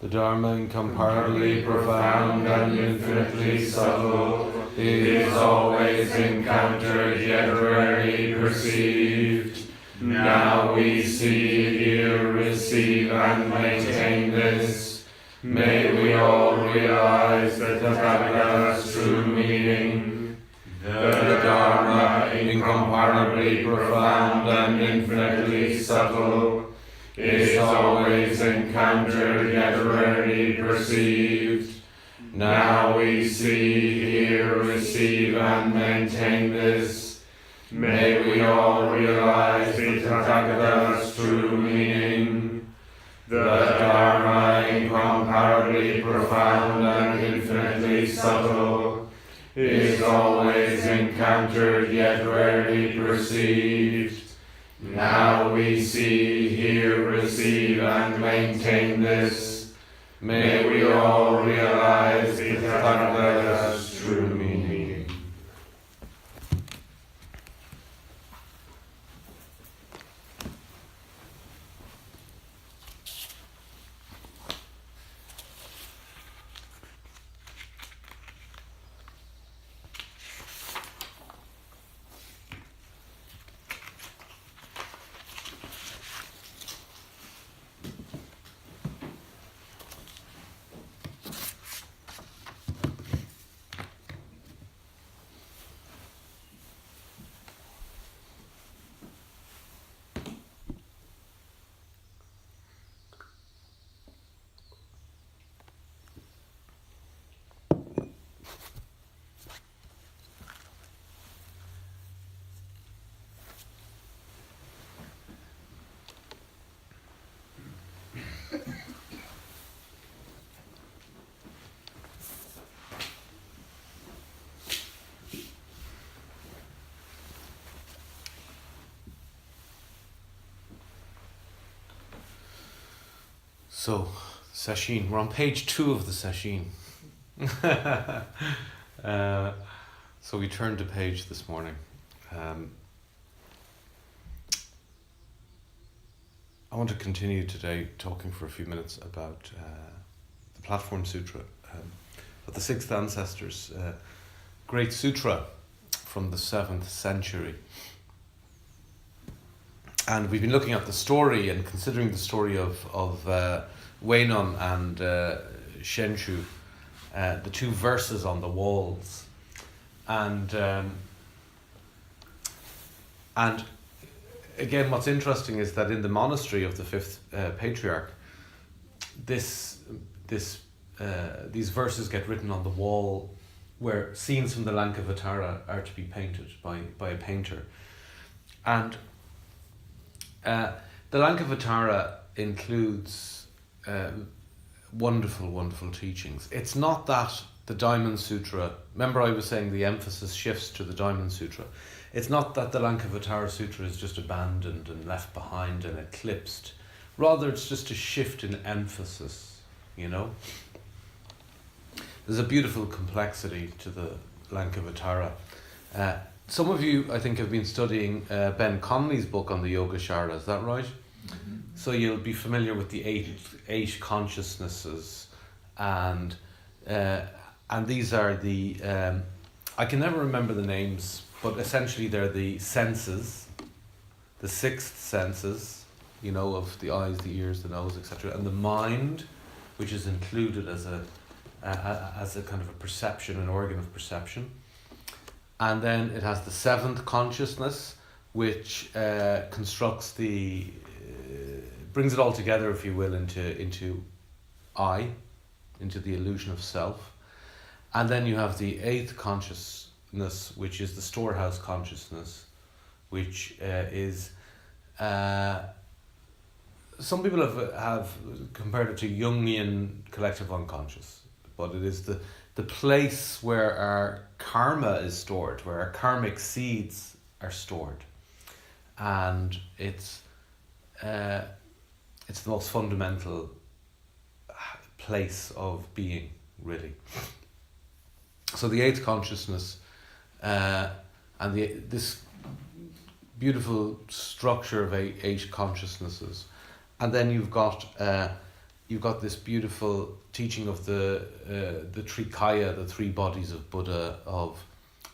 The Dharma, incomparably profound and infinitely subtle, is always encountered yet rarely perceived. Now we see, hear, receive, and maintain this. May we all realize the Tathagata's true meaning. The Dharma, incomparably profound and infinitely subtle, is always encountered yet rarely perceived. Now we see, hear, receive, and maintain this. May we all realize the Tathagata's true meaning. The Dharma, incomparably profound and infinitely subtle, is always encountered yet rarely perceived. Now we see, hear, receive, and maintain this. May we all realize the Tathagata's true meaning. So, Sesshin, we're on page 2 of the Sesshin. So we turned to page this morning. I want to continue today talking for a few minutes about the Platform Sutra, of the sixth ancestors, great sutra from the 7th century. And we've been looking at the story and considering the story of Weinon and Shenshu, the two verses on the walls. And again, what's interesting is that in the monastery of the 5th patriarch, these verses get written on the wall where scenes from the Lankavatara are to be painted by a painter. And the Lankavatara includes wonderful, wonderful teachings. It's not that the Diamond Sutra, remember I was saying the emphasis shifts to the Diamond Sutra. It's not that the Lankavatara Sutra is just abandoned and left behind and eclipsed. Rather, it's just a shift in emphasis, you know. There's a beautiful complexity to the Lankavatara. Some of you, I think, have been studying Ben Conley's book on the Yogacara, is that right? Mm-hmm. So you'll be familiar with the eight consciousnesses, and these are the, I can never remember the names, but essentially they're the senses, the sixth senses, you know, of the eyes, the ears, the nose, etc., and the mind, which is included as a kind of a perception, an organ of perception. And then it has the 7th consciousness, which constructs brings it all together, if you will, into I, into the illusion of self. And then you have the eighth consciousness, which is the storehouse consciousness, which is some people have compared it to Jungian collective unconscious, but it is the place where our karma is stored, where our karmic seeds are stored, and it's the most fundamental place of being, really. So the eighth consciousness, and this beautiful structure of eight consciousnesses, and then you've got this beautiful teaching of the Trikaya, the three bodies of Buddha, of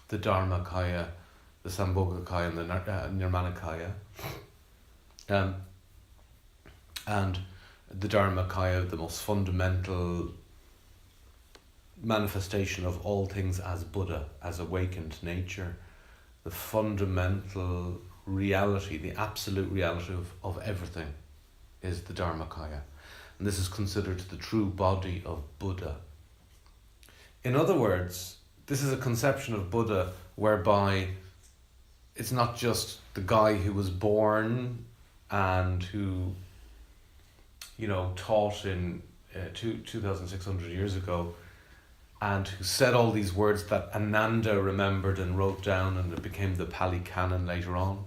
the Dharmakaya, the Sambhogakaya, and the Nirmanakaya. And the Dharmakaya, the most fundamental manifestation of all things as Buddha, as awakened nature, the fundamental reality, the absolute reality of everything is the Dharmakaya. And this is considered the true body of Buddha. In other words, this is a conception of Buddha whereby it's not just the guy who was born and who, taught in 2,600 years ago, and who said all these words that Ananda remembered and wrote down, and it became the Pali Canon later on,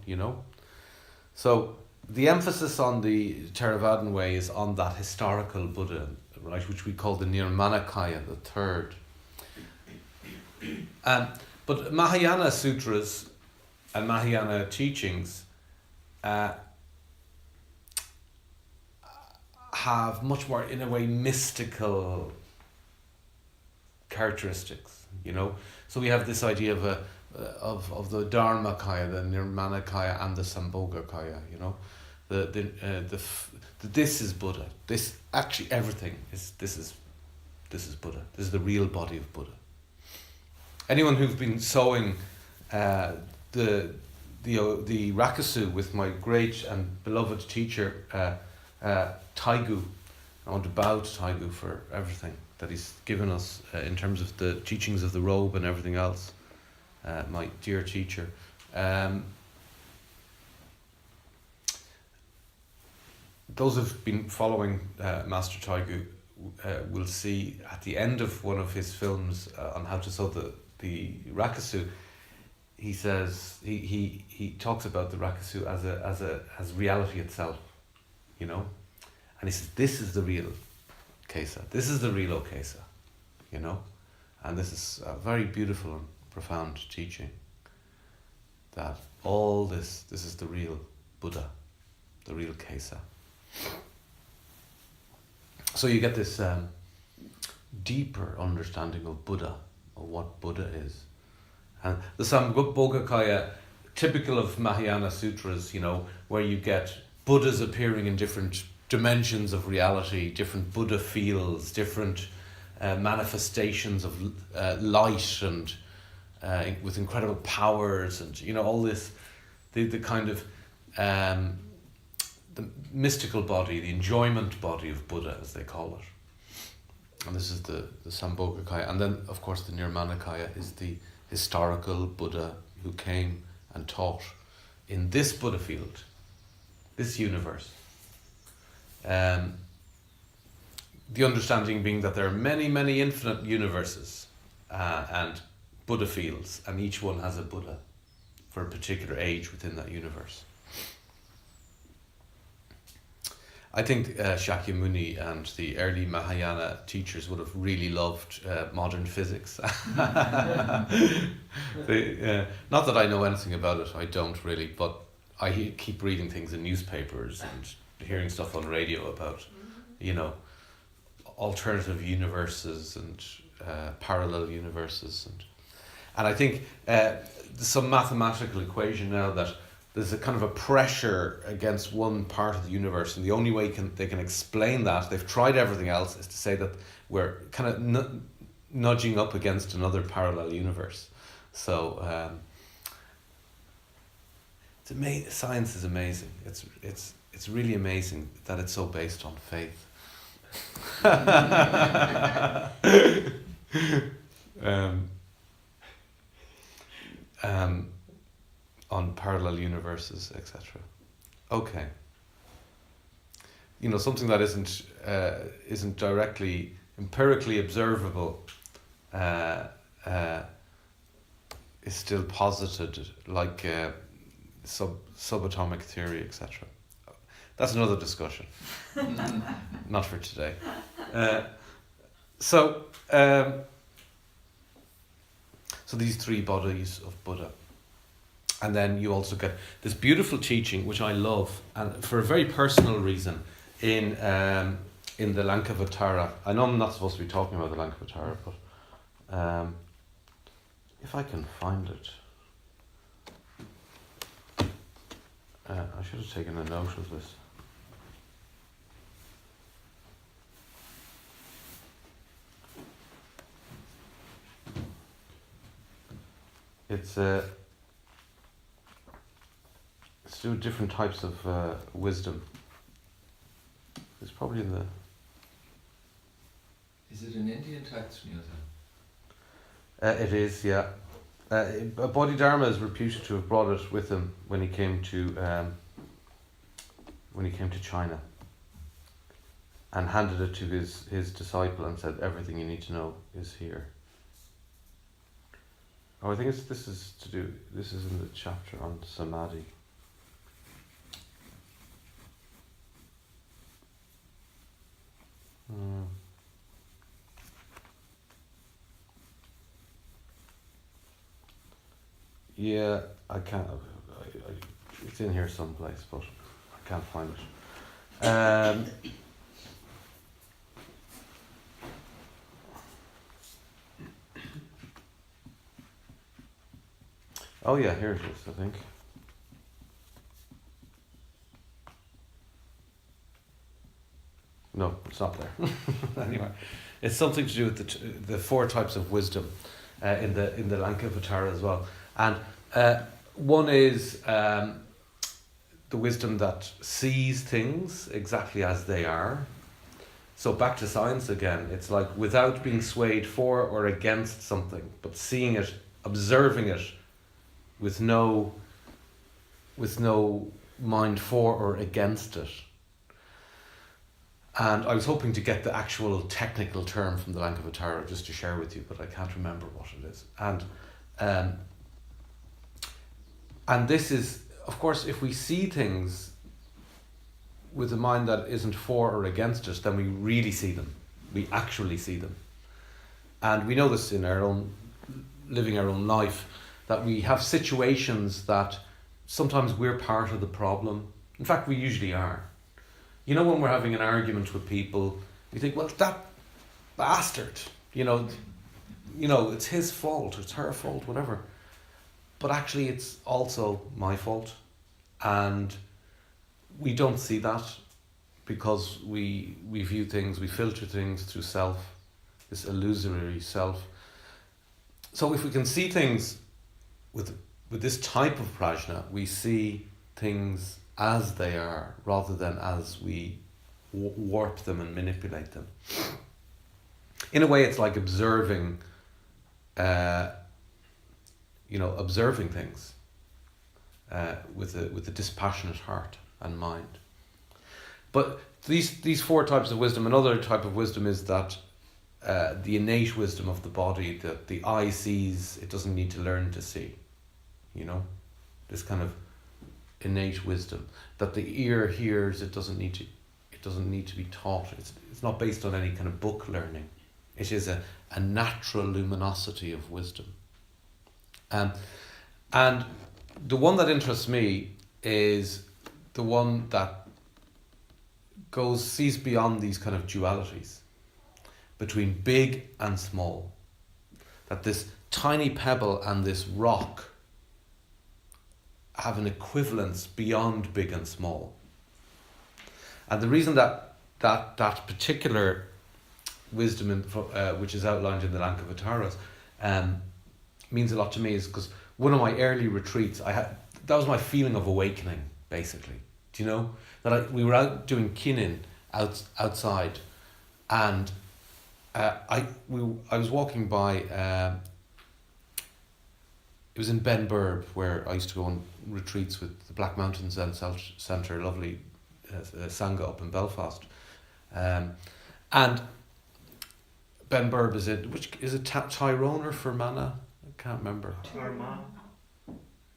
So the emphasis on the Theravadan way is on that historical Buddha, right, which we call the Nirmanakaya, the third. But Mahayana sutras and Mahayana teachings have much more, in a way, mystical characteristics, So we have this idea of the Dharmakaya, the Nirmanakaya, and the Sambhogakaya, this is Buddha. This actually everything is this is Buddha. This is the real body of Buddha. Anyone who's been sewing the rakusu with my great and beloved teacher Taigu, I want to bow to Taigu for everything that he's given us in terms of the teachings of the robe and everything else. My dear teacher. Those who've been following Master Taigu will see at the end of one of his films on how to sew the rakusu, he says he talks about the rakusu as reality itself, and he says this is the real kesa, this is the real okesa, and this is a very beautiful and profound teaching, that all this is the real Buddha, the real kesa. So you get this deeper understanding of Buddha, of what Buddha is. And the Sambhogakaya, typical of Mahayana sutras, where you get Buddhas appearing in different dimensions of reality, different Buddha fields, different manifestations of light, and with incredible powers, and all this, the kind of the mystical body, the enjoyment body of Buddha, as they call it. And this is the Sambhogakaya. And then, of course, the Nirmanakaya is the historical Buddha who came and taught in this Buddha field, this universe. The understanding being that there are many, many infinite universes and Buddha fields, and each one has a Buddha for a particular age within that universe. I think Shakyamuni and the early Mahayana teachers would have really loved modern physics. Not that I know anything about it, I don't really, but I keep reading things in newspapers and hearing stuff on radio about, alternative universes and parallel universes. And I think there's some mathematical equation now that there's a kind of a pressure against one part of the universe, and the only way they can explain that, they've tried everything else, is to say that we're kind of nudging up against another parallel universe. So Science is amazing. It's really amazing that it's so based on faith. On parallel universes, etc. Okay. Something that isn't directly empirically observable is still posited, like subatomic theory, etc. That's another discussion. Not for today. So these three bodies of Buddha. And then you also get this beautiful teaching, which I love, and for a very personal reason, in the Lankavatara. I know I'm not supposed to be talking about the Lankavatara, but if I can find it. I should have taken a note of this. It's to do with different types of wisdom. It's probably in the... Is it an Indian text, Myozan? It is, yeah. Bodhidharma is reputed to have brought it with him when he came to China, and handed it to his disciple and said, "Everything you need to know is here." Oh, I think this is in the chapter on samadhi. Yeah, I can't. It's in here someplace, but I can't find it. Oh yeah, here it is, I think. No, it's not there. Anyway, it's something to do with the four types of wisdom in the Lankavatara as well. And one is the wisdom that sees things exactly as they are. So back to science again, it's like without being swayed for or against something, but seeing it, observing it, with no mind for or against it. And I was hoping to get the actual technical term from the Lankavatara just to share with you, but I can't remember what it is. And this is, of course, if we see things with a mind that isn't for or against us, then we really see them. We actually see them. And we know this in our own, living our own life, that we have situations that sometimes we're part of the problem. In fact, we usually are. You know, when we're having an argument with people, we think, well, that bastard, it's his fault, it's her fault, whatever. But actually it's also my fault. And we don't see that because we view things, we filter things through self, this illusory self. So if we can see things with this type of prajna, we see things as they are rather than as we warp them and manipulate them. In a way, it's like observing, observing things with a dispassionate heart and mind. But these four types of wisdom, another type of wisdom is that the innate wisdom of the body, that the eye sees, it doesn't need to learn to see. This kind of innate wisdom, that the ear hears, it doesn't need to be taught. It's not based on any kind of book learning. It is a natural luminosity of wisdom. And the one that interests me is the one that sees beyond these kind of dualities between big and small. That this tiny pebble and this rock have an equivalence beyond big and small. And the reason that particular wisdom which is outlined in the Lankavataras means a lot to me is because one of my early retreats, that was my feeling of awakening, basically. Do you know that we were out doing kinin outside, and I was walking by. It was in Ben Burb, where I used to go on retreats with the Black Mountains Zen Centre, lovely Sangha up in Belfast, and Ben Burb is it Tyrone or Fermanagh? I can't remember. Armagh.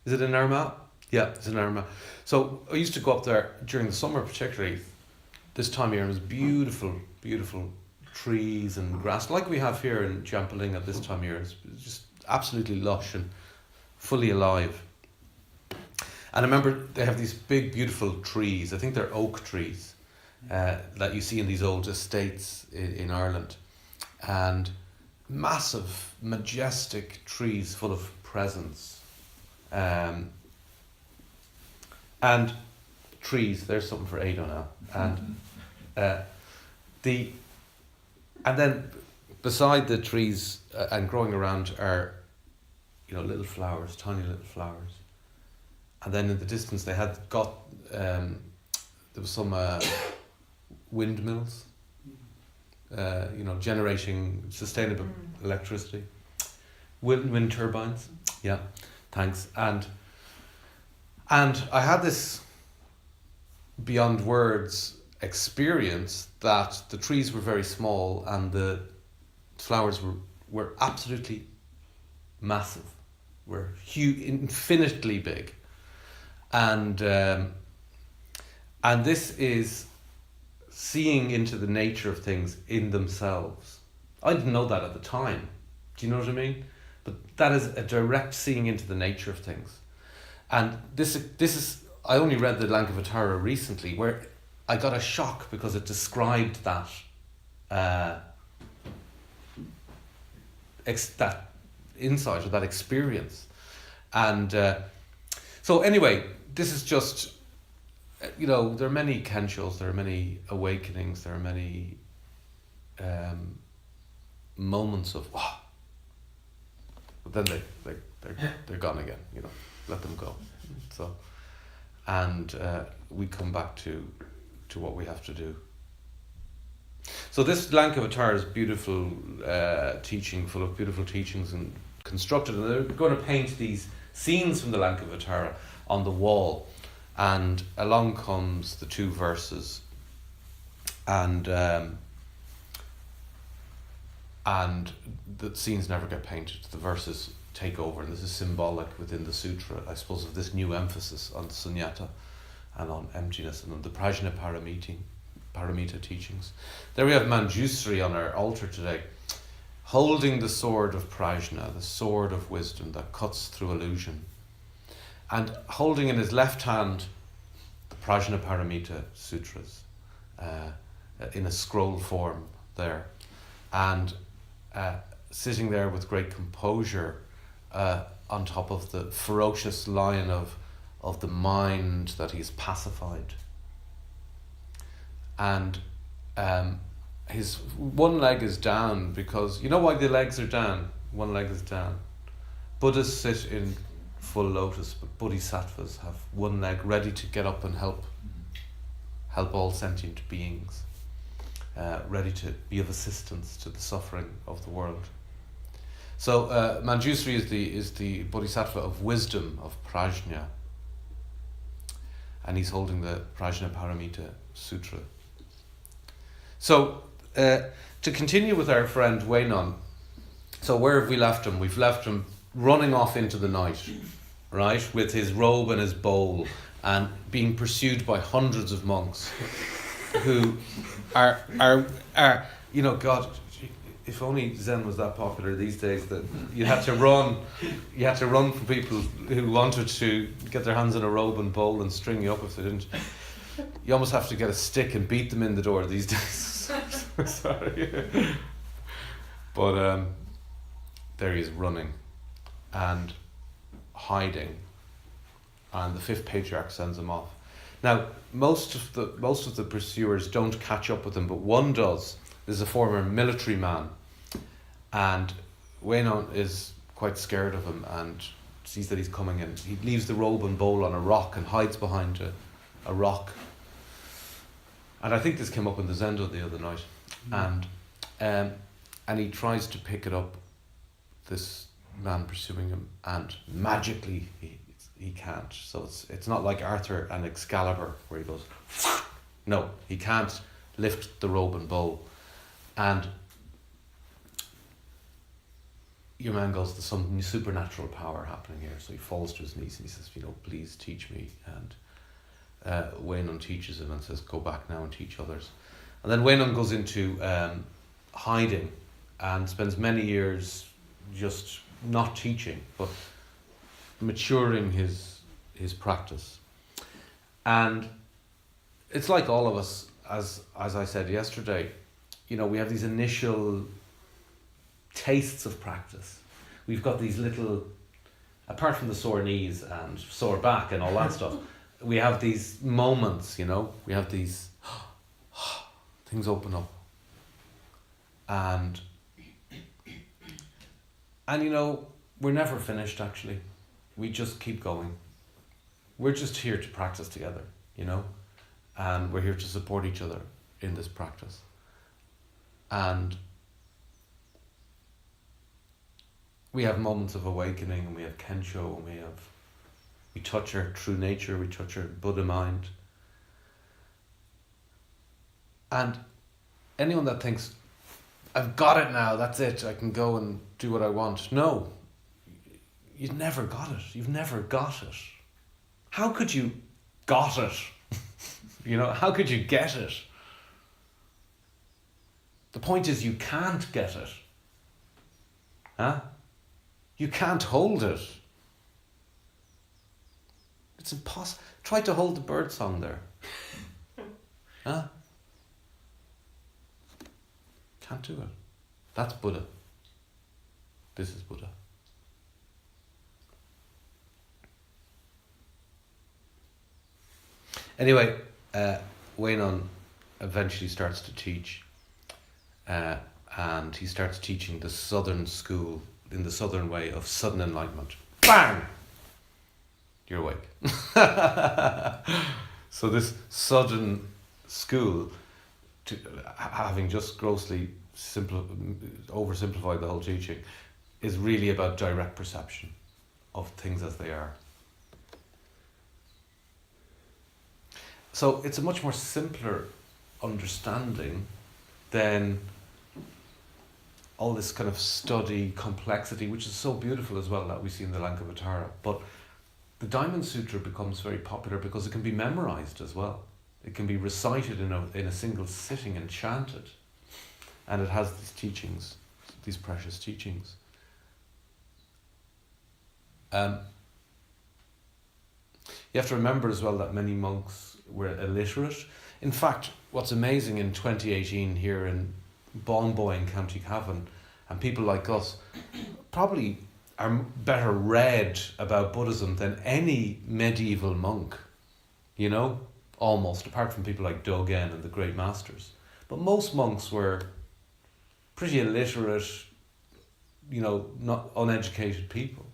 Is it in Armagh? Yeah, it's in Armagh. So I used to go up there during the summer, particularly this time of year. It was beautiful, beautiful trees and grass, like we have here in Jampaling at this time of year. It's just absolutely lush and fully alive. And I remember they have these big, beautiful trees. I think they're oak trees that you see in these old estates in Ireland. And massive, majestic trees full of presence. And trees, there's something for Ado now. And and then beside the trees and growing around are, little flowers, tiny little flowers. And then in the distance they had got there was some windmills, generating sustainable electricity. Wind turbines, yeah, thanks. And I had this beyond words experience that the trees were very small and the flowers were absolutely massive, were huge, infinitely big. And this is seeing into the nature of things in themselves. I didn't know that at the time. Do you know what I mean? But that is a direct seeing into the nature of things. And this is, I only read the Lankavatara recently, where I got a shock because it described that that insight or that experience. And so anyway, this is just, there are many kenshos, there are many awakenings, there are many moments of wow. But then they're gone again, let them go. So, and we come back to what we have to do. So this Lankavatara is beautiful teaching, full of beautiful teachings and constructed, and they're going to paint these scenes from the Lankavatara on the wall, and along comes the two verses, and the scenes never get painted. The verses take over, and this is symbolic within the Sutra, I suppose, of this new emphasis on sunyata and on emptiness and on the Prajna Paramita teachings. There we have Manjusri on our altar today, holding the sword of Prajna, the sword of wisdom that cuts through illusion, and holding in his left hand the Prajna Paramita Sutras in a scroll form there, and sitting there with great composure on top of the ferocious lion of the mind that he's pacified. And his one leg is down, because you know why the legs are down? One leg is down. Buddhas sit in full lotus, but bodhisattvas have one leg ready to get up and help all sentient beings, ready to be of assistance to the suffering of the world. So Manjusri is the bodhisattva of wisdom, of prajna, and he's holding the Prajna Paramita Sutra. So to continue with our friend Wainon, so where have we left him? We've left him running off into the night, right, with his robe and his bowl, and being pursued by hundreds of monks who are God, if only Zen was that popular these days, that you had to run from people who wanted to get their hands on a robe and bowl and string you up if they didn't. You almost have to get a stick and beat them in the door these days. Sorry. But there he is, running and hiding, and the fifth patriarch sends him off. Now, most of the pursuers don't catch up with him, but one does. This is a former military man, and Wainon is quite scared of him and sees that he's coming in. He leaves the robe and bowl on a rock and hides behind a rock. And I think this came up in the Zendo the other night. And he tries to pick it up, this man pursuing him, and magically he can't. So it's not like Arthur and Excalibur where he goes, no, he can't lift the robe and bowl. And your man goes, there's some supernatural power happening here. So he falls to his knees and he says, please teach me. And Waynung teaches him and says, go back now and teach others. And then Waynung goes into hiding and spends many years just not teaching, but maturing his practice. And it's like all of us, as I said yesterday, we have these initial tastes of practice. We've got these little, apart from the sore knees and sore back and all that stuff, we have these moments, we have these things open up. And we're never finished actually. We just keep going. We're just here to practice together, and we're here to support each other in this practice. And we have moments of awakening, and we have Kensho, and we touch our true nature, we touch our Buddha mind. And anyone that thinks, I've got it now, that's it, I can go and do what I want. No, you've never got it. You've never got it. How could you got it? How could you get it? The point is you can't get it. Huh? You can't hold it. It's impossible. Try to hold the bird song there. Huh? Can't do it. That's Buddha. This is Buddha. Anyway, Waynung eventually starts to teach, and he starts teaching the southern school in the southern way of sudden enlightenment. Bang! You're awake. So this sudden school, having just grossly oversimplified the whole teaching, is really about direct perception of things as they are. So it's a much more simpler understanding than all this kind of study complexity, which is so beautiful as well that we see in the Lankavatara. But the Diamond Sutra becomes very popular because it can be memorized as well. It can be recited in a single sitting and chanted. And it has these teachings, these precious teachings. You have to remember as well that many monks were illiterate. In fact, what's amazing in 2018 here in Bonboy in County Cavan, and people like us probably are better read about Buddhism than any medieval monk, almost, apart from people like Dogen and the great masters. But most monks were pretty illiterate, not uneducated people.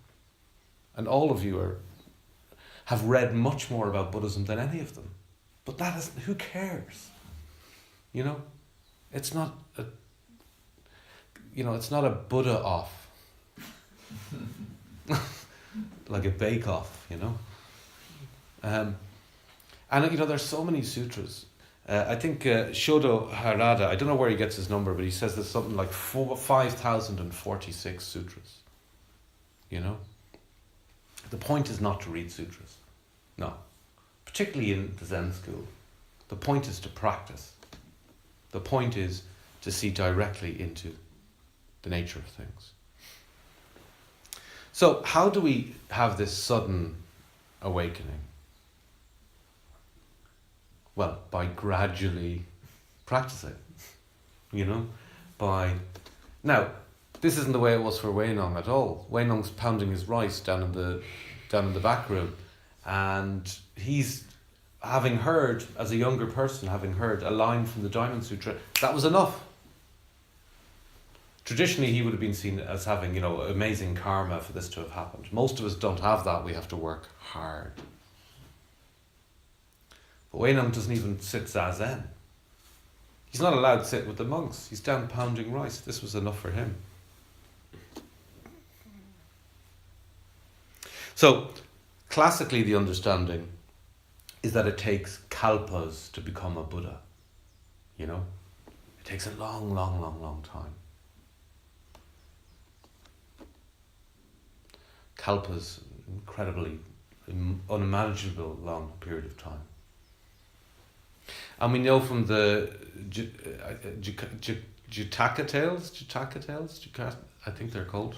And all of you have read much more about Buddhism than any of them. But who cares? It's not a Buddha off. Like a bake off, And there's so many sutras. I think Shodo Harada, I don't know where he gets his number, but he says there's something like 5,046 sutras. The point is not to read sutras. No. Particularly in the Zen school. The point is to practice. The point is to see directly into the nature of things. So how do we have this sudden awakening? Well, by gradually practicing, Now, this isn't the way it was for Waynung at all. Waynung's pounding his rice down in the back room, and he's having heard, as a younger person, a line from the Diamond Sutra. That was enough. Traditionally, he would have been seen as having, amazing karma for this to have happened. Most of us don't have that. We have to work hard. But Wainam doesn't even sit zazen. He's not allowed to sit with the monks. He's down pounding rice. This was enough for him. So, classically, the understanding is that it takes kalpas to become a Buddha. It takes a long, long, long, long time. Kalpas, incredibly, unimaginable long period of time. And we know from the Jataka tales, I think they're called,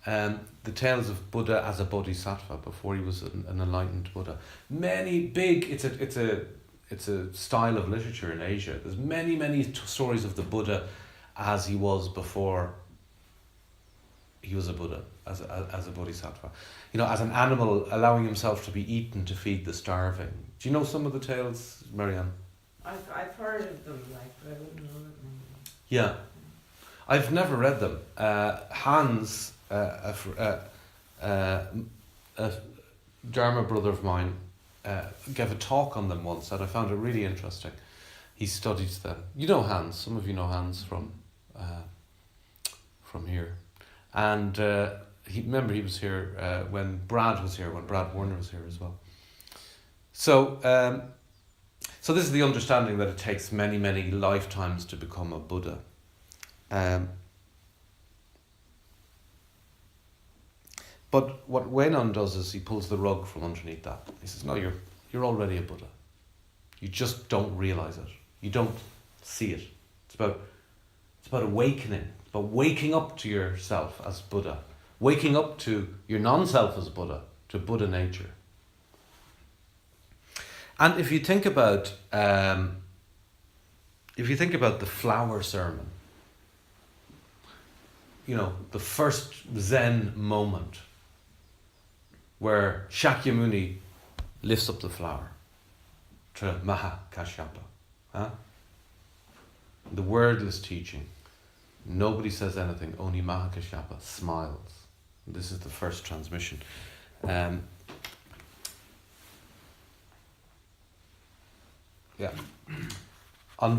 the tales of Buddha as a bodhisattva before he was an enlightened Buddha. It's a style of literature in Asia. There's many stories of the Buddha as he was before he was a Buddha, as a bodhisattva. As an animal allowing himself to be eaten to feed the starving. Do you know some of the tales, Marianne? I've heard of them, but I wouldn't know them. Yeah. I've never read them. Hans, a Dharma brother of mine, gave a talk on them once, and I found it really interesting. He studies them. You know Hans. Some of you know Hans from here, and he was here when Brad was here, when Brad Warner was here as well. So this is the understanding that it takes many lifetimes to become a Buddha. But what Wenon does is he pulls the rug from underneath that. He says, no, you're already a Buddha. You just don't realize it. You don't see it. It's about awakening. It's about waking up to yourself as Buddha. Waking up to your non-self as Buddha, to Buddha nature. And if you think about the flower sermon, the first Zen moment where Shakyamuni lifts up the flower to Mahakashyapa. The wordless teaching. Nobody says anything, only Mahakashyapa smiles. This is the first transmission. On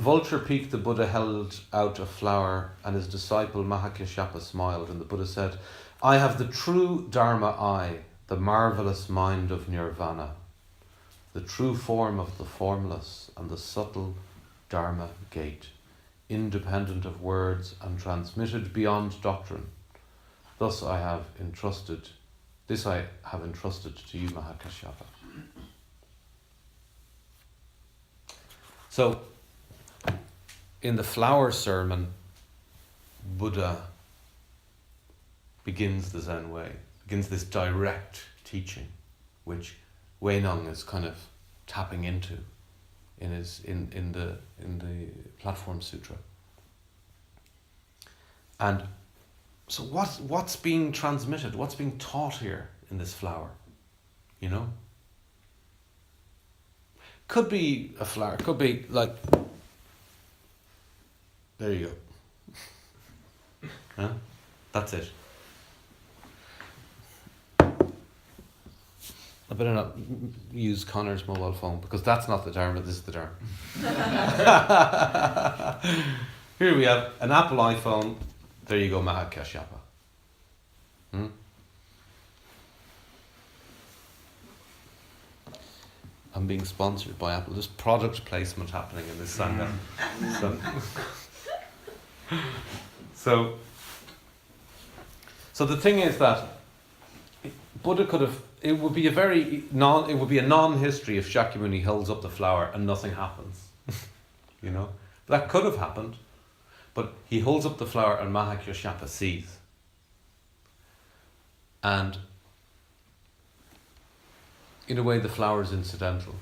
Vulture Peak, the Buddha held out a flower, and his disciple Mahakashyapa smiled, and the Buddha said, I have the true Dharma eye, the marvelous mind of Nirvana, the true form of the formless, and the subtle Dharma gate, independent of words and transmitted beyond doctrine. Thus I have entrusted to you, Mahakashyapa. So, in the flower sermon, Buddha begins the Zen way, begins this direct teaching, which Weinong is kind of tapping into in the Platform Sutra. And so what's being transmitted? What's being taught here in this flower? Could be a flower, could be like, there you go. Huh? That's it. I better not use Connor's mobile phone because that's not the Dharma, this is the Dharma. Here we have an Apple iPhone. There you go, Mahakashyapa. I'm being sponsored by Apple. There's product placement happening in this Sangha. So the thing is that Buddha could have. It would be a non-history if Shakyamuni holds up the flower and nothing happens. That could have happened, but he holds up the flower and Mahakashyapa sees. And in a way, the flower is incidental.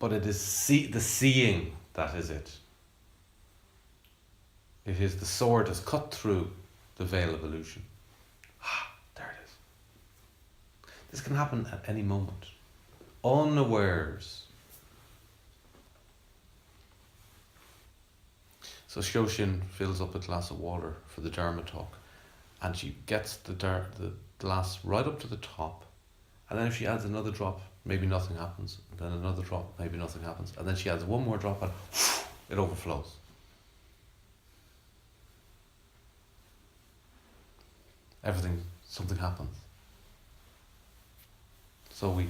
But it is the seeing that is it. It is the sword has cut through the veil of illusion. There it is. This can happen at any moment. Unawares. So Sesshin fills up a glass of water for the Dharma talk, and she gets the glass right up to the top, and then if she adds another drop, maybe nothing happens, and then another drop, maybe nothing happens, and then she adds one more drop and it overflows. Something happens. So we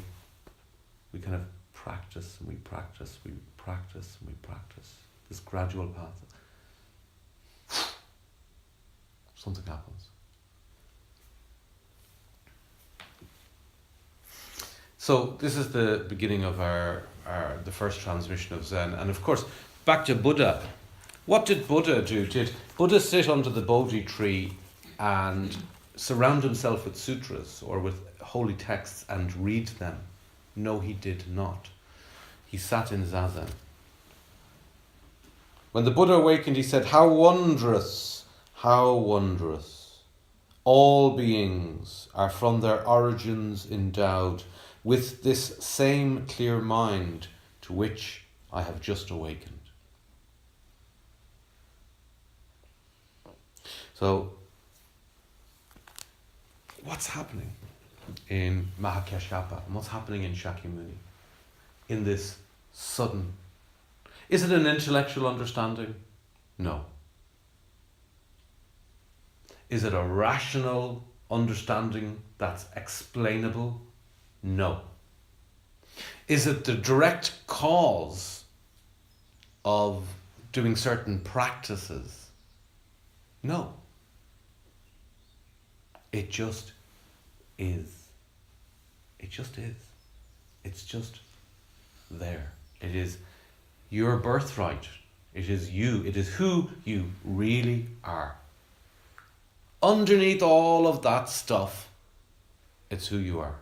kind of practice and we practice, we practice and we practice this gradual path. Something happens. So this is the beginning of the first transmission of Zen. And of course, back to Buddha. What did Buddha do? Did Buddha sit under the Bodhi tree and surround himself with sutras or with holy texts and read them? No, he did not. He sat in zazen. When the Buddha awakened, he said, how wondrous, all beings are from their origins endowed with this same clear mind to which I have just awakened. So, what's happening in Mahakasyapa and what's happening in Shakyamuni in this sudden? Is it an intellectual understanding? No. Is it a rational understanding that's explainable? No. Is it the direct cause of doing certain practices? No. It just is. It just is. It's just there. It is your birthright. It is you. It is who you really are. Underneath all of that stuff, it's who you are.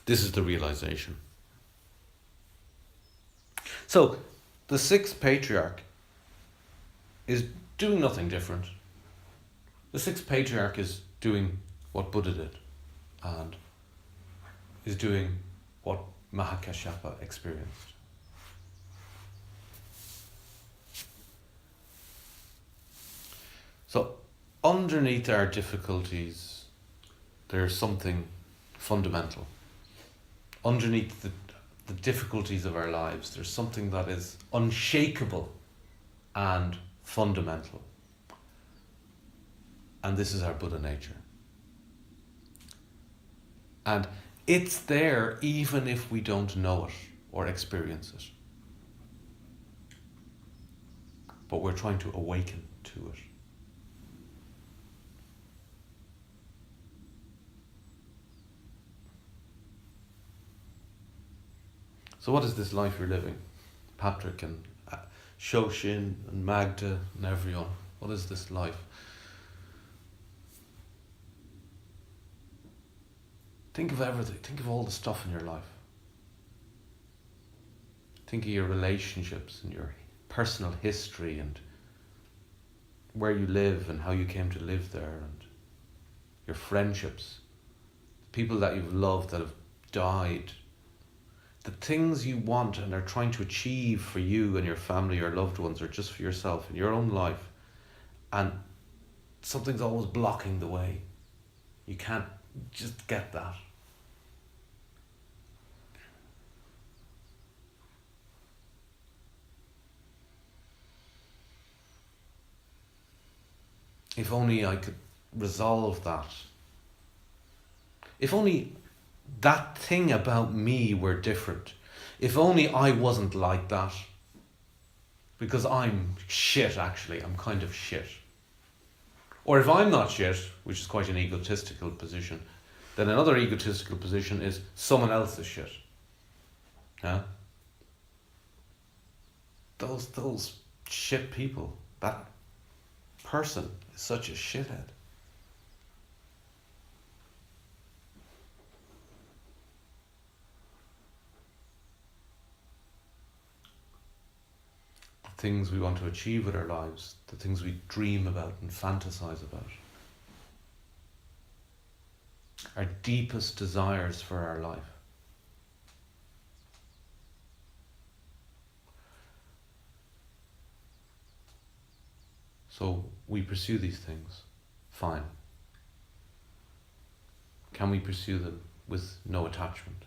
This is the realization. So, the sixth patriarch is doing nothing different. The sixth patriarch is doing what Buddha did and is doing what Mahakasyapa experienced. So, underneath our difficulties, there's something fundamental. Underneath the difficulties of our lives, there's something that is unshakable and fundamental. And this is our Buddha nature. And it's there even if we don't know it or experience it. But we're trying to awaken to it. So what is this life you're living? Patrick and Sesshin and Magda and everyone. What is this life? Think of everything. Think of all the stuff in your life. Think of your relationships and your personal history and where you live and how you came to live there and your friendships, people that you've loved that have died, the things you want and are trying to achieve for you and your family or loved ones or just for yourself in your own life, and something's always blocking the way. You can't just get that. If only I could resolve that. If only that thing about me were different. If only I wasn't like that. Because I'm shit, actually. I'm kind of shit. Or if I'm not shit, which is quite an egotistical position, then another egotistical position is someone else is shit. Huh? Those shit people, that person is such a shithead. The things we want to achieve with our lives, the things we dream about and fantasize about, our deepest desires for our life. So we pursue these things. Fine. Can we pursue them with no attachment?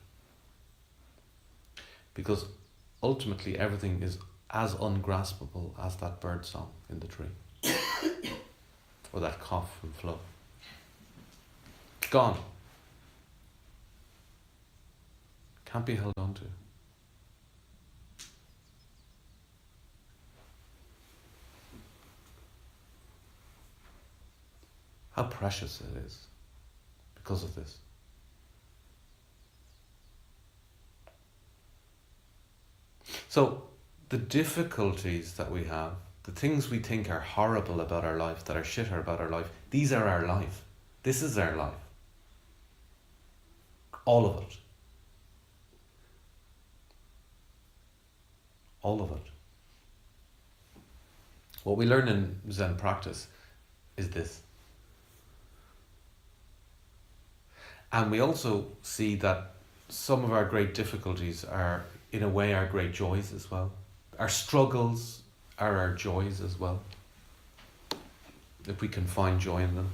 Because ultimately everything is as ungraspable as that bird song in the tree. Or that cough from flow. Gone. Can't be held on to. How precious it is because of this. So, the difficulties that we have, the things we think are horrible about our life, that are shitter about our life, these are our life. This is our life. All of it. All of it. What we learn in Zen practice is this. And we also see that some of our great difficulties are, in a way, our great joys as well. Our struggles are our joys as well, if we can find joy in them.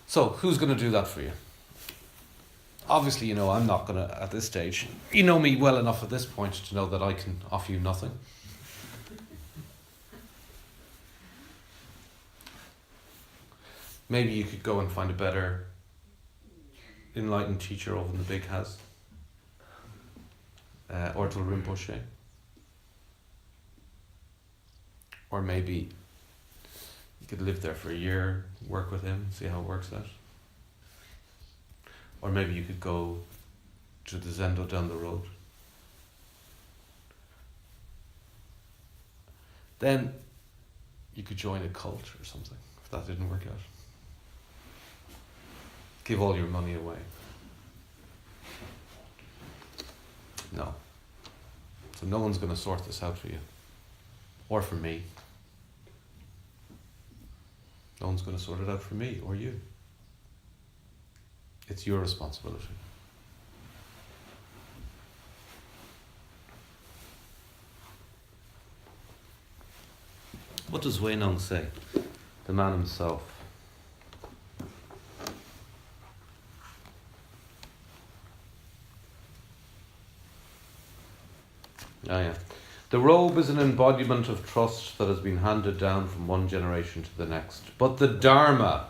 So, who's going to do that for you? Obviously, I'm not going to, at this stage. You know me well enough at this point to know that I can offer you nothing. Maybe you could go and find a better enlightened teacher over in the big house. Or to Rinpoche. Or maybe you could live there for a year, work with him, see how it works out. Or maybe you could go to the Zendo down the road. Then you could join a cult or something, if that didn't work out. Give all your money away. No. So no one's going to sort this out for you. Or for me. No one's going to sort it out for me or you. It's your responsibility. What does Wei Nong say? The man himself. The robe is an embodiment of trust that has been handed down from one generation to the next. But the Dharma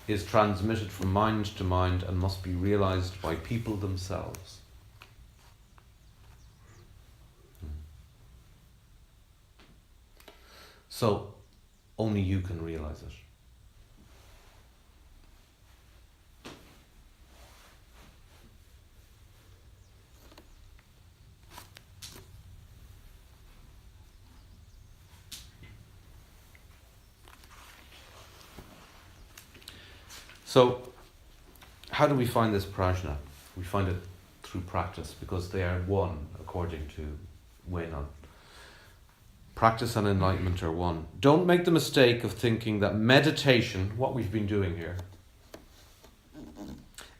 is transmitted from mind to mind and must be realized by people themselves. So, only you can realize it. So, how do we find this prajna? We find it through practice, because they are one, according to Wei Nong. Practice and enlightenment are one. Don't make the mistake of thinking that meditation, what we've been doing here,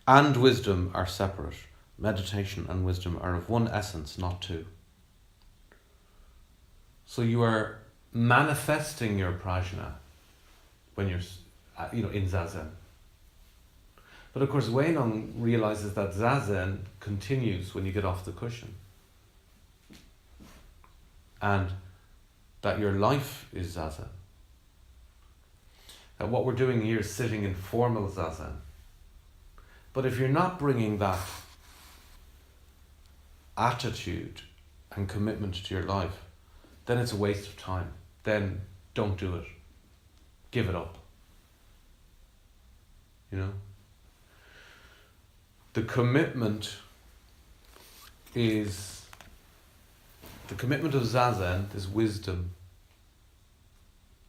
and wisdom are separate. Meditation and wisdom are of one essence, not two. So you are manifesting your prajna when you're, in zazen. But of course, Wei Nong realizes that zazen continues when you get off the cushion. And that your life is zazen. That what we're doing here is sitting in formal zazen. But if you're not bringing that attitude and commitment to your life, then it's a waste of time. Then don't do it. Give it up. The commitment of zazen, this wisdom,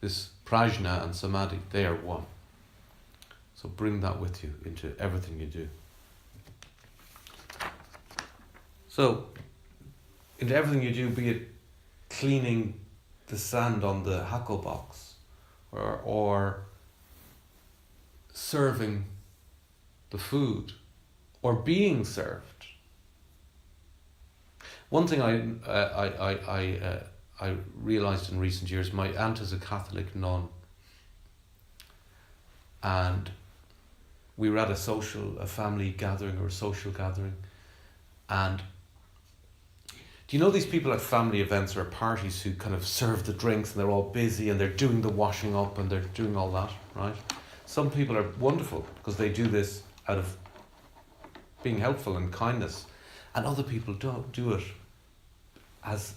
this prajna and samadhi, they are one. So bring that with you into everything you do. So, into everything you do, be it cleaning the sand on the hackle box, or serving the food, or being served, One thing I realised in recent years, my aunt is a Catholic nun, and we were at a family gathering or a social gathering, and do you know these people at family events or parties who kind of serve the drinks and they're all busy and they're doing the washing up and they're doing all that, right? Some people are wonderful because they do this out of being helpful and kindness, and other people don't do it as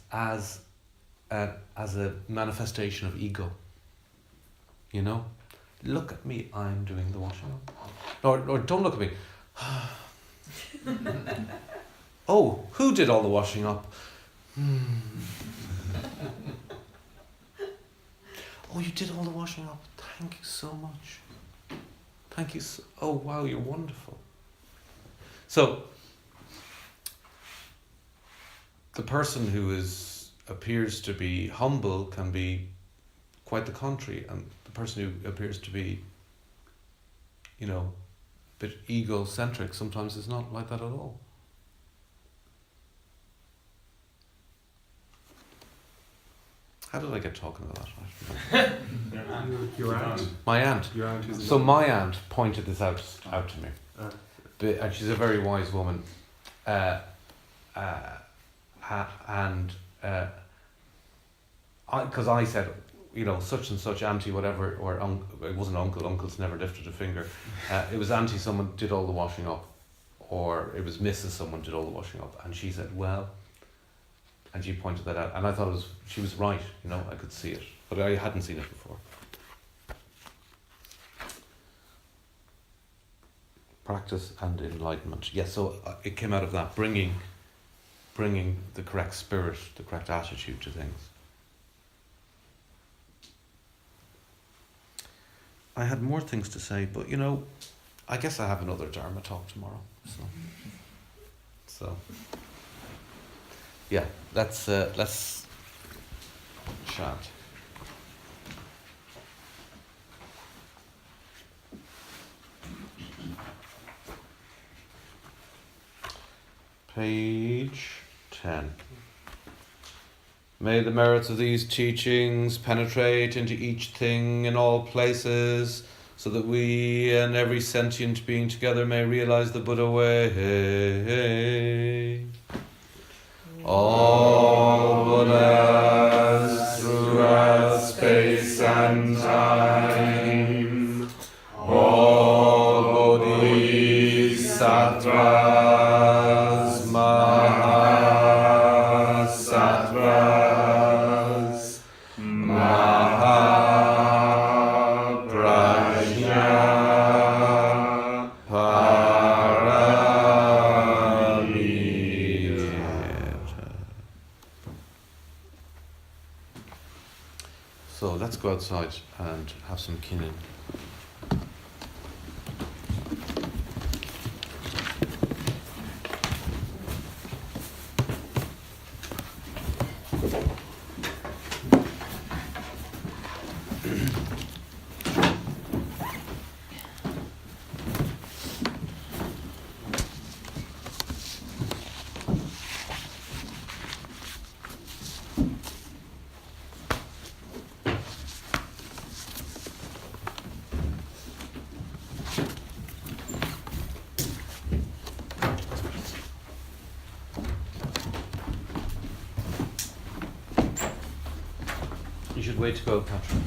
a manifestation of ego. You know, look at me, I'm doing the washing up. Or don't look at me. Oh, who did all the washing up? Oh, you did all the washing up. Thank you so much. Thank you. Oh, wow, you're wonderful. So, the person who appears to be humble can be quite the contrary, and the person who appears to be, a bit egocentric sometimes is not like that at all. How did I get talking about that? Your aunt. My aunt. Your aunt is. So my aunt pointed this out to me, and she's a very wise woman, and because I said, such and such auntie, whatever, or it wasn't uncle. Uncles never lifted a finger. It was auntie. Someone did all the washing up, or it was Mrs. Someone did all the washing up, and she said, well. And she pointed that out, and I thought she was right. I could see it, but I hadn't seen it before. Practice and enlightenment. Yes, so it came out of that, bringing the correct spirit, the correct attitude to things. I had more things to say, but I guess I have another Dharma talk tomorrow. So. Yeah, let's chant. Page 10. May the merits of these teachings penetrate into each thing in all places, so that we and every sentient being together may realize the Buddha way. All Buddhas throughout space and time, all Bodhisattvas, Mahasattvas, Mahaprajna, So let's go outside and have some kinnin. You should wait to go, Patrick.